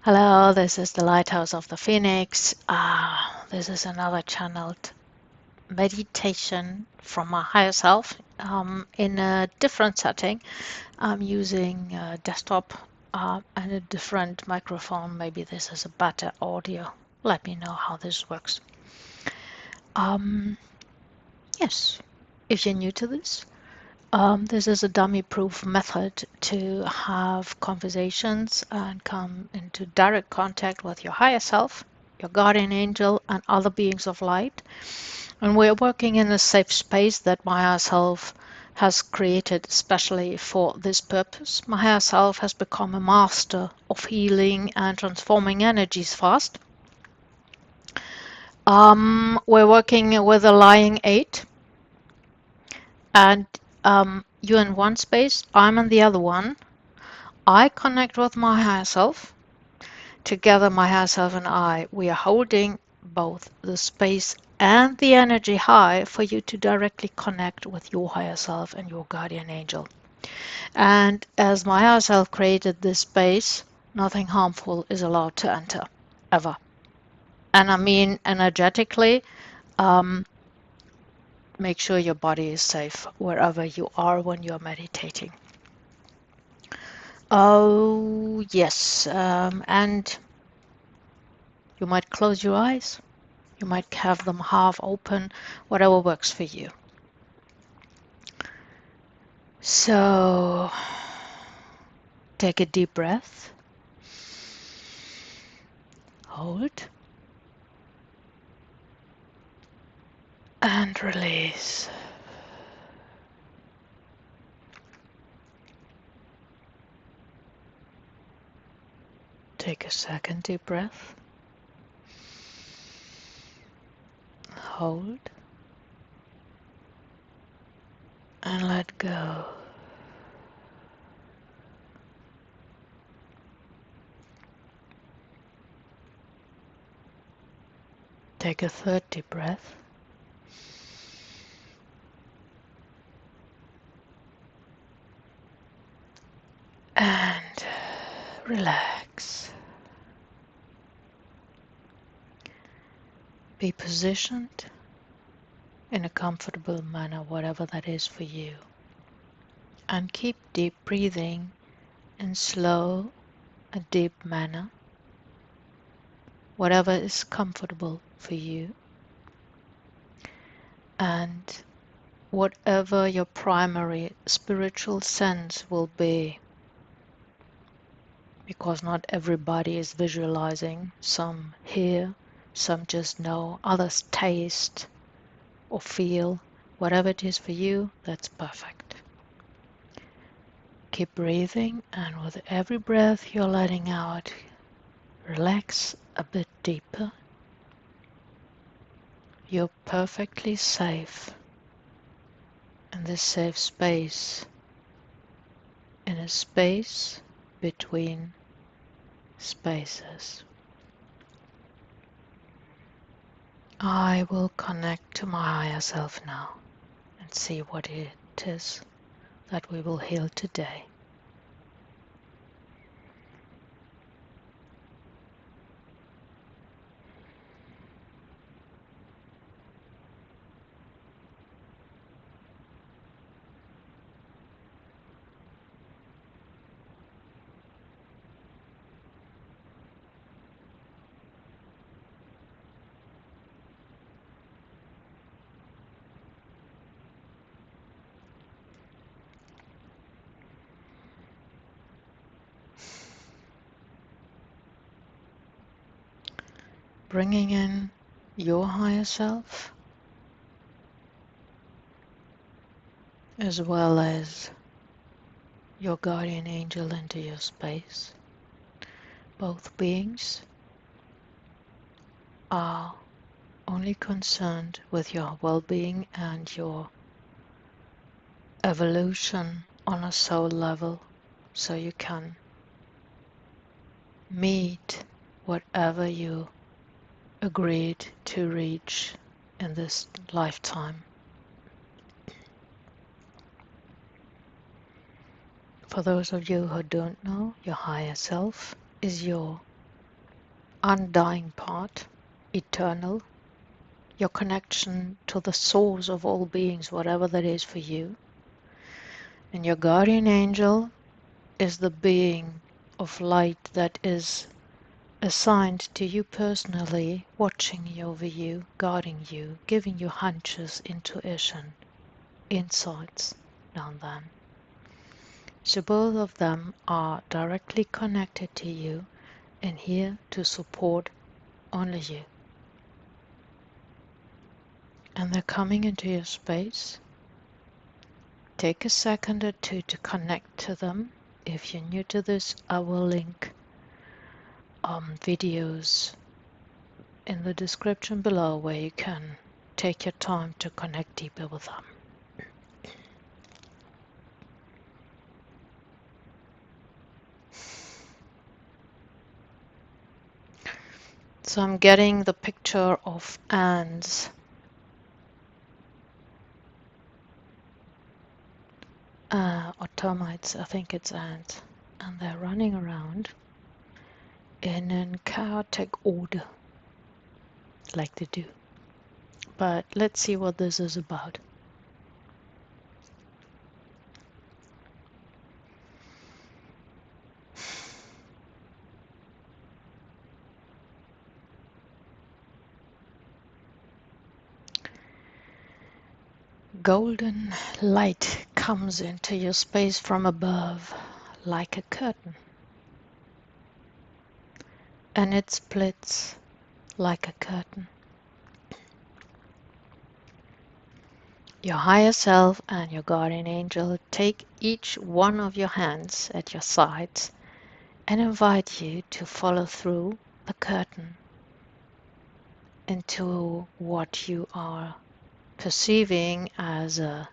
Hello, this is the Lighthouse of the Phoenix. This is another channeled meditation from my higher self in a different setting. I'm using a desktop and a different microphone. Maybe this is a better audio. Let me know how this works. Yes, if you're new to this, this is a dummy-proof method to have conversations and come into direct contact with your higher self, your guardian angel, and other beings of light. And we're working in a safe space that my higher self has created especially for this purpose. My higher self has become a master of healing and transforming energies fast. We're working with a lying 8. And you're in one space, I'm in the other one. I connect with my higher self. Together, my higher self and I, we are holding both the space and the energy high for you to directly connect with your higher self and your guardian angel. And as my higher self created this space, nothing harmful is allowed to enter, ever. And I mean energetically, make sure your body is safe wherever you are when you're meditating. Oh, yes. And you might close your eyes. You might have them half open, whatever works for you. So, take a deep breath. Hold. And release. Take a second deep breath. Hold. And let go. Take a third deep breath. And relax. Be positioned in a comfortable manner, whatever that is for you. And keep deep breathing in slow and deep manner, whatever is comfortable for you. And whatever your primary spiritual sense will be, because not everybody is visualizing. Some hear, some just know, others taste or feel. Whatever it is for you, that's perfect. Keep breathing, and with every breath you're letting out, relax a bit deeper. You're perfectly safe in this safe space, in a space between spaces. I will connect to my higher self now and see what it is that we will heal today. Bringing in your higher self as well as your guardian angel into your space. Both beings are only concerned with your well-being and your evolution on a soul level, so you can meet whatever you agreed to reach in this lifetime. For those of you who don't know, your higher self is your undying part, eternal, your connection to the source of all beings, whatever that is for you. And your guardian angel is the being of light that is assigned to you personally, watching over you, guarding you, giving you hunches, intuition, insights down then. So both of them are directly connected to you and here to support only you. And they're coming into your space. Take a second or two to connect to them. If you're new to this, I will link videos in the description below where you can take your time to connect deeper with them. So I'm getting the picture of ants, or termites, I think it's ants, and they're running around in a chaotic order, like they do. But let's see what this is about. Golden light comes into your space from above like a curtain, and it splits like a curtain. Your higher self and your guardian angel take each one of your hands at your sides and invite you to follow through the curtain into what you are perceiving as a,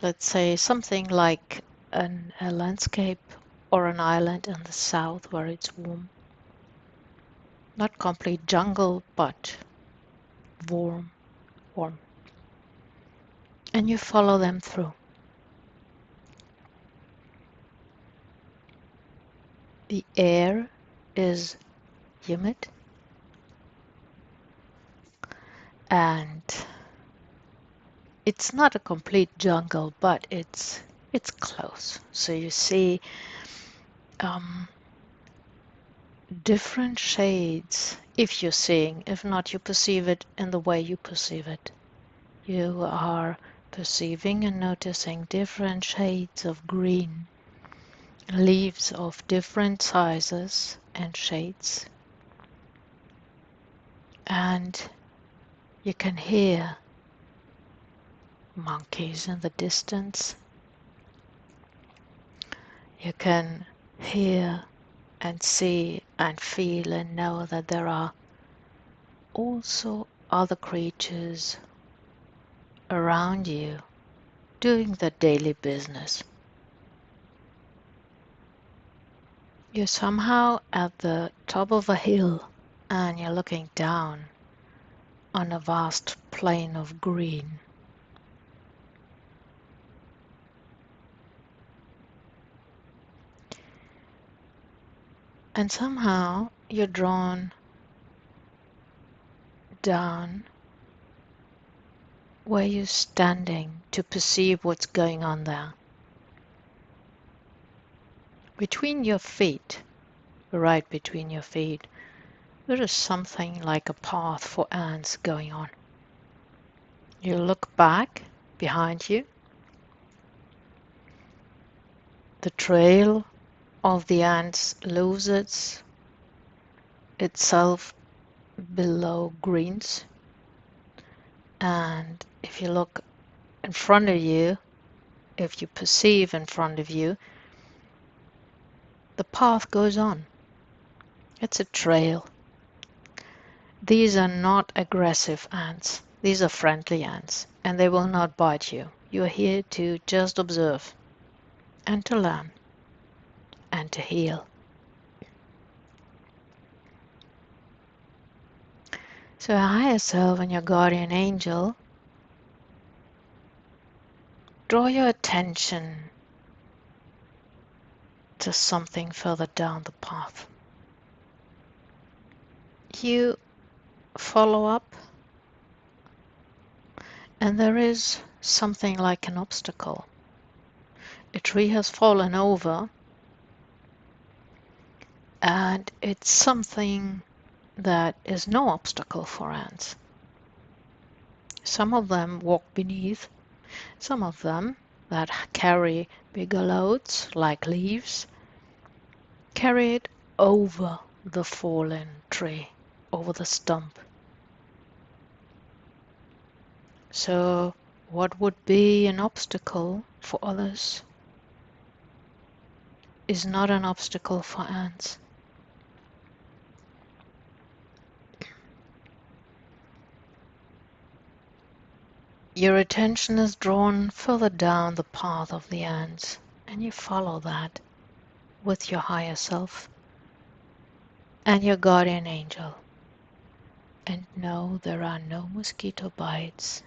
let's say, something like a landscape or an island in the south where it's warm. Not complete jungle, but warm. And you follow them through. The air is humid and it's not a complete jungle, but it's close. So you see different shades, if you're seeing. If not, you perceive it in the way you perceive it. You are perceiving and noticing different shades of green, leaves of different sizes and shades, and you can hear monkeys in the distance. You can hear and see and feel and know that there are also other creatures around you doing their daily business. You're somehow at the top of a hill and you're looking down on a vast plain of green. And somehow you're drawn down where you're standing to perceive what's going on there. Between your feet, right between your feet, there is something like a path for ants going on. You look back behind you. The trail of the ants loses itself below greens, and if you look in front of you, if you perceive in front of you, the path goes on. It's a trail. These are not aggressive ants. These are friendly ants, and they will not bite you. You're here to just observe and to learn and to heal. So your higher self and your guardian angel draw your attention to something further down the path. You follow up, and there is something like an obstacle. A tree has fallen over, and it's something that is no obstacle for ants. Some of them walk beneath, some of them that carry bigger loads, like leaves, carry it over the fallen tree, over the stump. So what would be an obstacle for others is not an obstacle for ants. Your attention is drawn further down the path of the ants, and you follow that with your higher self and your guardian angel. And no, there are no mosquito bites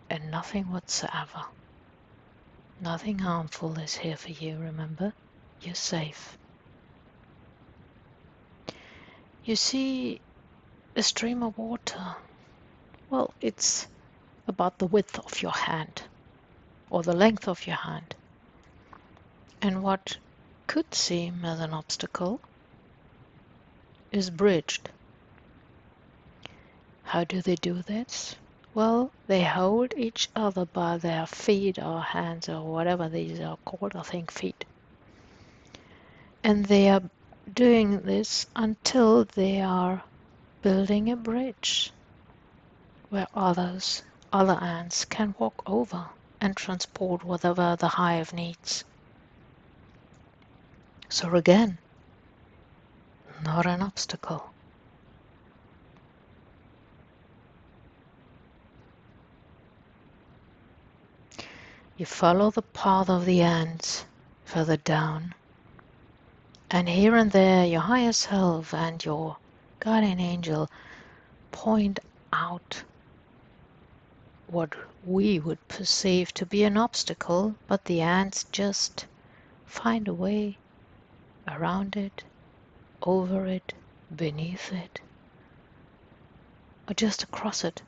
and nothing whatsoever. Nothing harmful is here for you, remember? You're safe. You see a stream of water. Well, it's about the width of your hand or the length of your hand. And what could seem as an obstacle is bridged. How do they do this? Well, they hold each other by their feet or hands or whatever these are called, I think feet. And they are doing this until they are building a bridge where other ants can walk over and transport whatever the hive needs. So again, not an obstacle. You follow the path of the ants further down, and here and there your higher self and your guardian angel point out what we would perceive to be an obstacle, but the ants just find a way around it, over it, beneath it, or just across it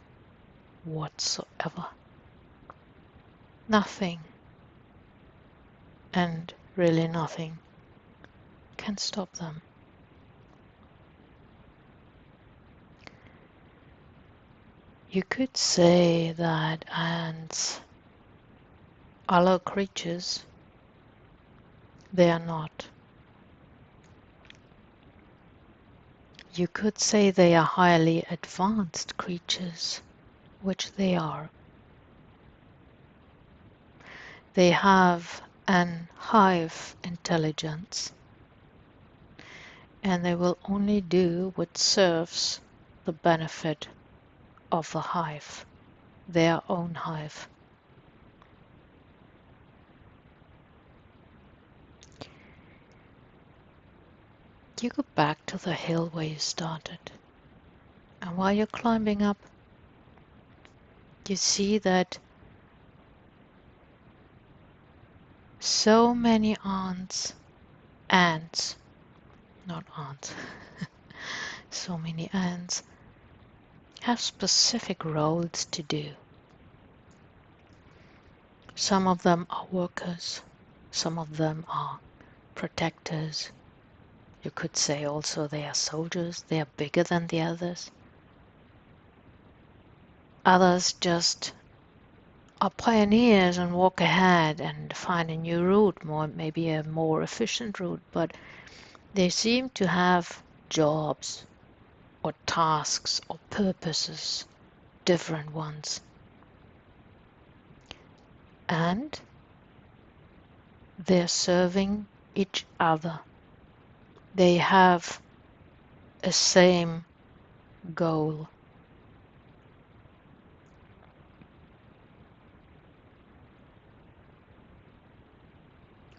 whatsoever. Nothing, and really nothing, can stop them. You could say that ants are low creatures. They are not. You could say they are highly advanced creatures, which they are. They have an hive intelligence, and they will only do what serves the benefit of the hive, their own hive. You go back to the hill where you started, and while you're climbing up, you see that so many ants, not ants, so many ants have specific roles to do. Some of them are workers, some of them are protectors. You could say also they are soldiers, they are bigger than the others. Others just are pioneers and walk ahead and find a new route, maybe a more efficient route, but they seem to have jobs or tasks or purposes, different ones. And they're serving each other. They have a same goal.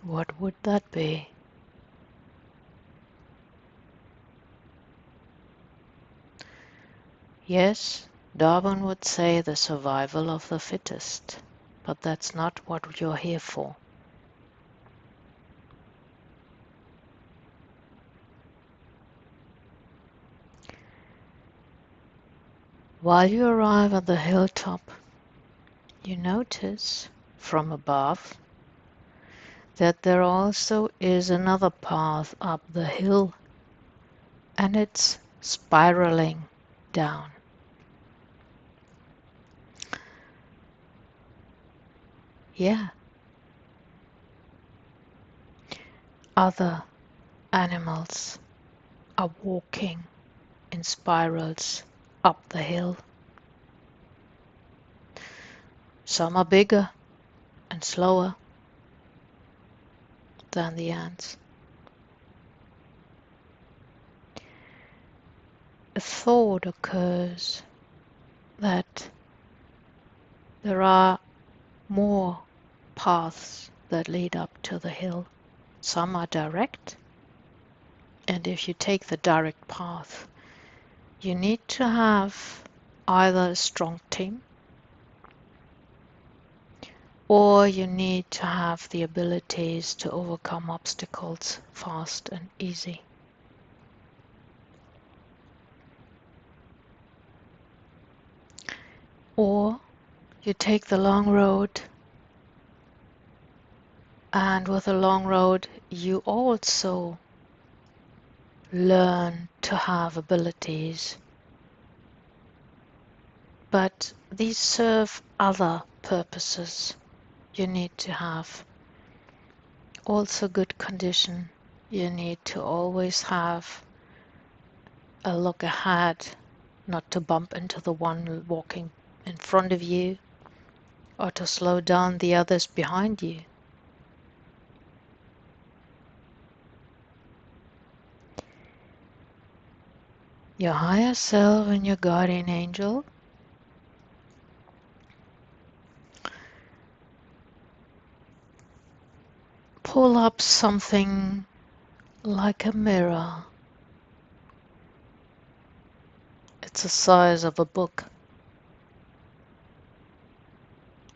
What would that be? Yes, Darwin would say the survival of the fittest, but that's not what you're here for. While you arrive at the hilltop, you notice from above that there also is another path up the hill, and it's spiraling down. Yeah, other animals are walking in spirals up the hill. Some are bigger and slower than the ants. A thought occurs that there are more paths that lead up to the hill. Some are direct, and if you take the direct path, you need to have either a strong team or you need to have the abilities to overcome obstacles fast and easy. Or you take the long road, and with the long road you also learn to have abilities, but these serve other purposes. You need to have also good condition. You need to always have a look ahead, not to bump into the one walking in front of you or to slow down the others behind you. Your higher self and your guardian angel pull up something like a mirror. It's the size of a book,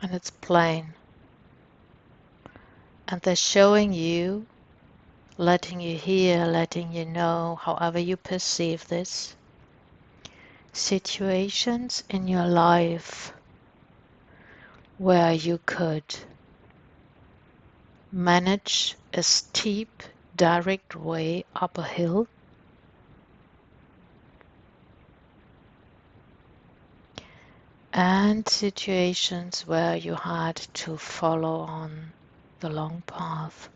and it's plain. And they're showing you, letting you hear, letting you know, however you perceive this, situations in your life where you could manage a steep, direct way up a hill, and situations where you had to follow on the long path.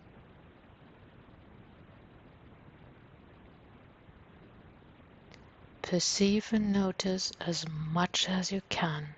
Perceive and notice as much as you can.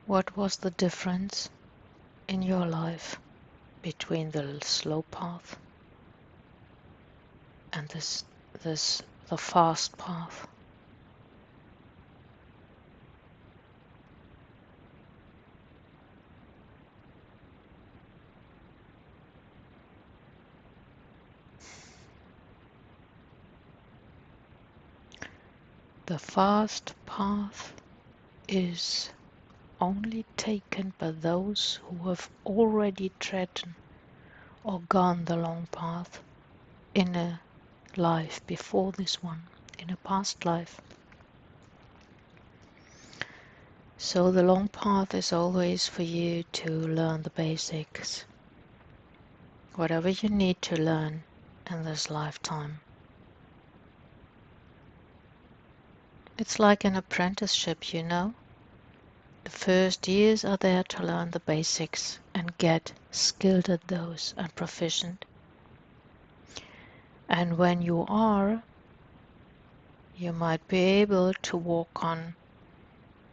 What was the difference in your life between the slow path and the fast path? The fast path is only taken by those who have already trodden or gone the long path in a life before this one, in a past life. So the long path is always for you to learn the basics, whatever you need to learn in this lifetime. It's like an apprenticeship, you know. The first years are there to learn the basics and get skilled at those and proficient. And when you are You might be able to walk on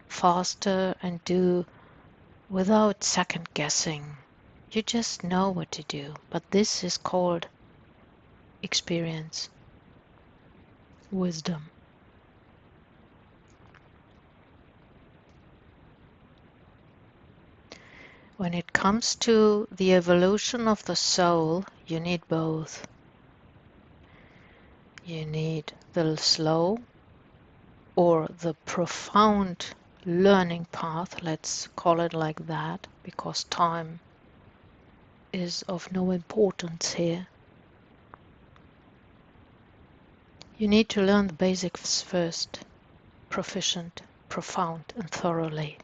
faster and do without second guessing. You just know what to do. But this is called experience, wisdom. When it comes to the evolution of the soul, you need both. You need the slow or the profound learning path, let's call it like that, because time is of no importance here. You need to learn the basics first, proficient, profound, and thoroughly.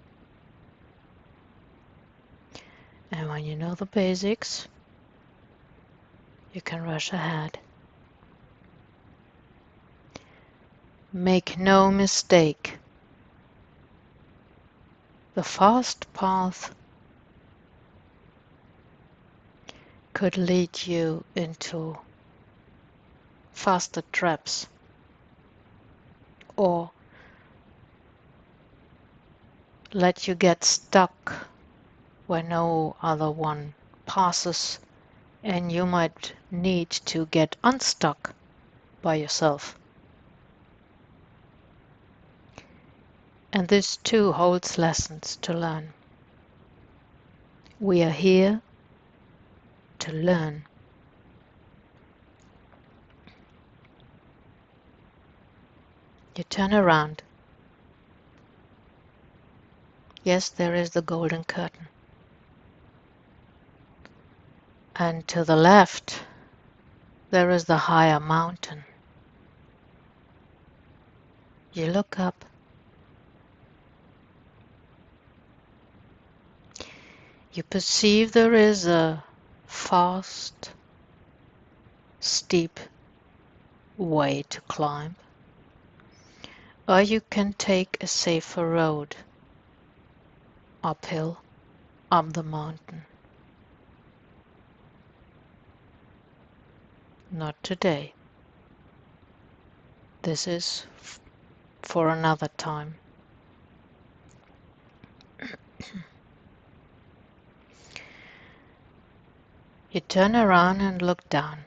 And when you know the basics, you can rush ahead. Make no mistake, the fast path could lead you into faster traps or let you get stuck where no other one passes, and you might need to get unstuck by yourself. And this too holds lessons to learn. We are here to learn. You turn around. Yes, there is the golden curtain. And to the left, there is the higher mountain. You look up. You perceive there is a fast, steep way to climb, or you can take a safer road uphill, up the mountain. Not today. This is for another time. You turn around and look down.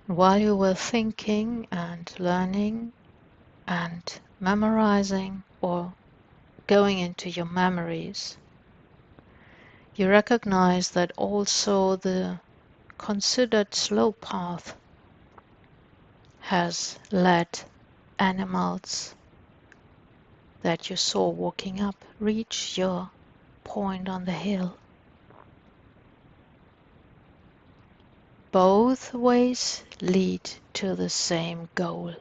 While you were thinking and learning and memorizing or going into your memories, you recognize that also the considered slow path has led animals that you saw walking up reach your point on the hill. Both ways lead to the same goal.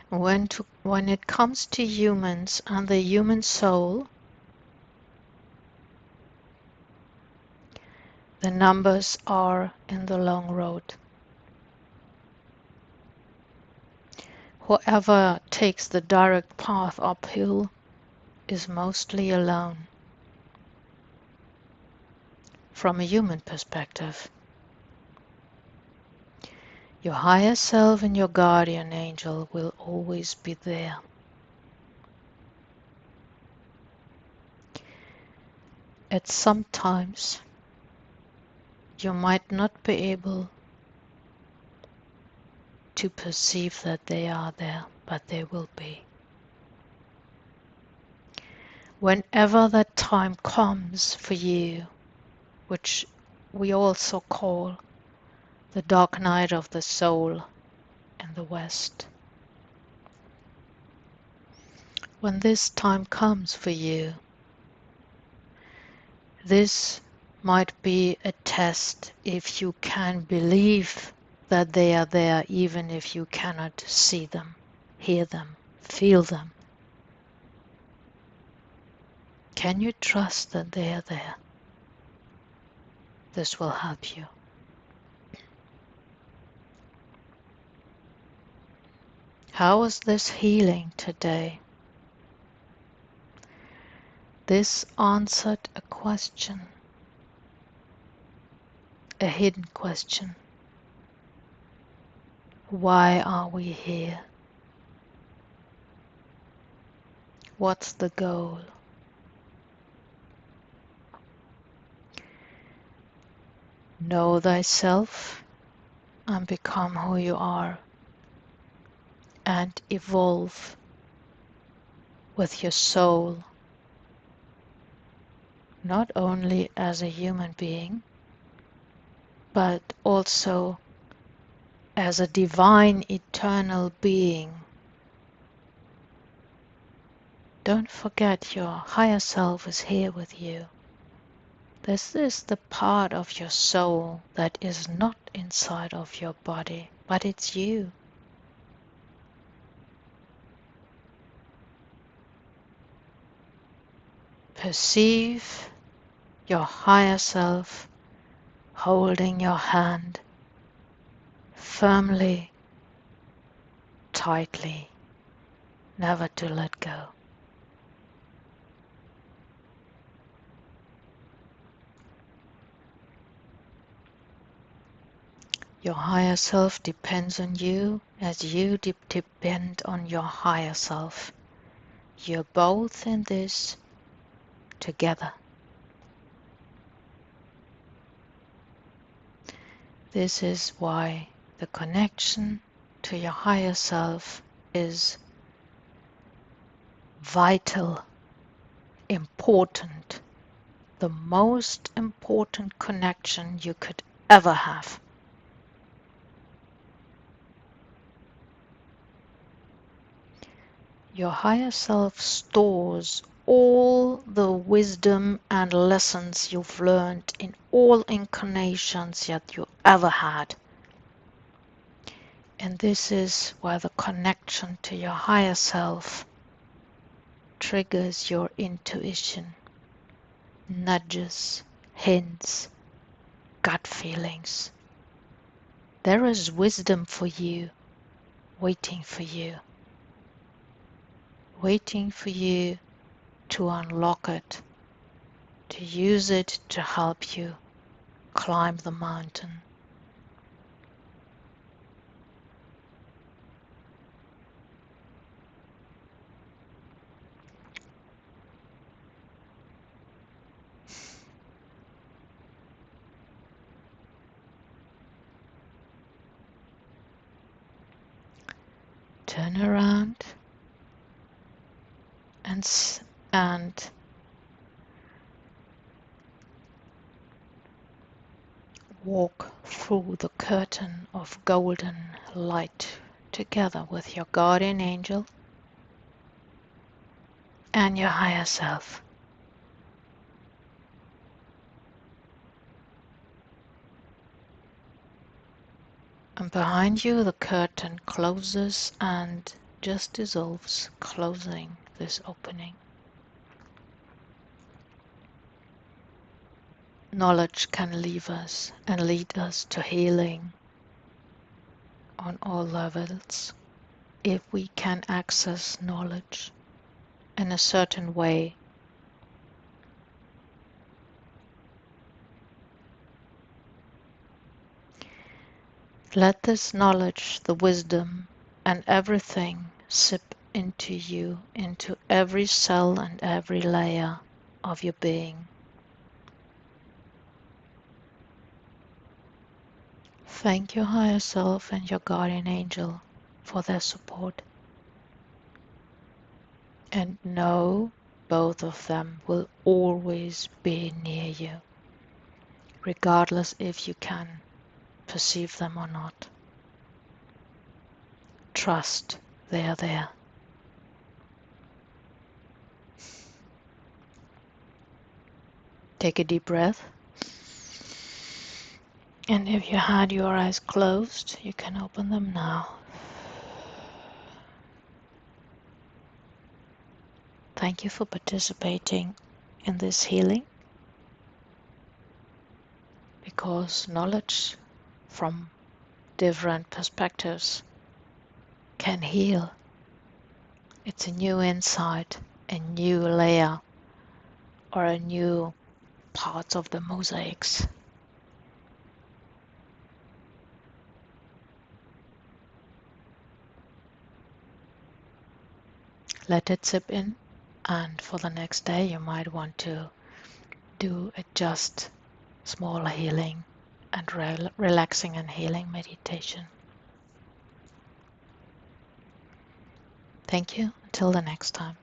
When it comes to humans and the human soul, the numbers are in the long road. Whoever takes the direct path uphill is mostly alone. From a human perspective, your higher self and your guardian angel will always be there. At some times, you might not be able to perceive that they are there, but they will be. Whenever that time comes for you, which we also call the dark night of the soul in the West, when this time comes for you, this might be a test if you can believe that they are there, even if you cannot see them, hear them, feel them. Can you trust that they are there? This will help you. How is this healing today? This answered a question a hidden question. Why are we here? What's the goal? Know thyself and become who you are, and evolve with your soul, not only as a human being, but also as a divine eternal being. Don't forget your higher self is here with you. This is the part of your soul that is not inside of your body, but it's you. Perceive your higher self holding your hand firmly, tightly, never to let go. Your higher self depends on you as you depend on your higher self. You're both in this together. This is why the connection to your higher self is vital, important, the most important connection you could ever have. Your higher self stores all the wisdom and lessons you've learned in all incarnations that you ever had. And this is why the connection to your higher self triggers your intuition, nudges, hints, gut feelings. There is wisdom for you, waiting for you, waiting for you to unlock it, to use it to help you climb the mountain. Turn around and walk through the curtain of golden light together with your guardian angel and your higher self. And behind you the curtain closes and just dissolves, closing this opening. Knowledge can leave us and lead us to healing on all levels if we can access knowledge in a certain way. Let this knowledge, the wisdom, and everything sip into you, into every cell and every layer of your being. Thank your higher self and your guardian angel for their support. And know both of them will always be near you, regardless if you can perceive them or not. Trust they are there. Take a deep breath. And if you had your eyes closed, you can open them now. Thank you for participating in this healing, because knowledge from different perspectives can heal. It's a new insight, a new layer, or a new part of the mosaics. let it sip in, and for the next day you might want to do a just small healing and relaxing and healing meditation. Thank you. Until the next time.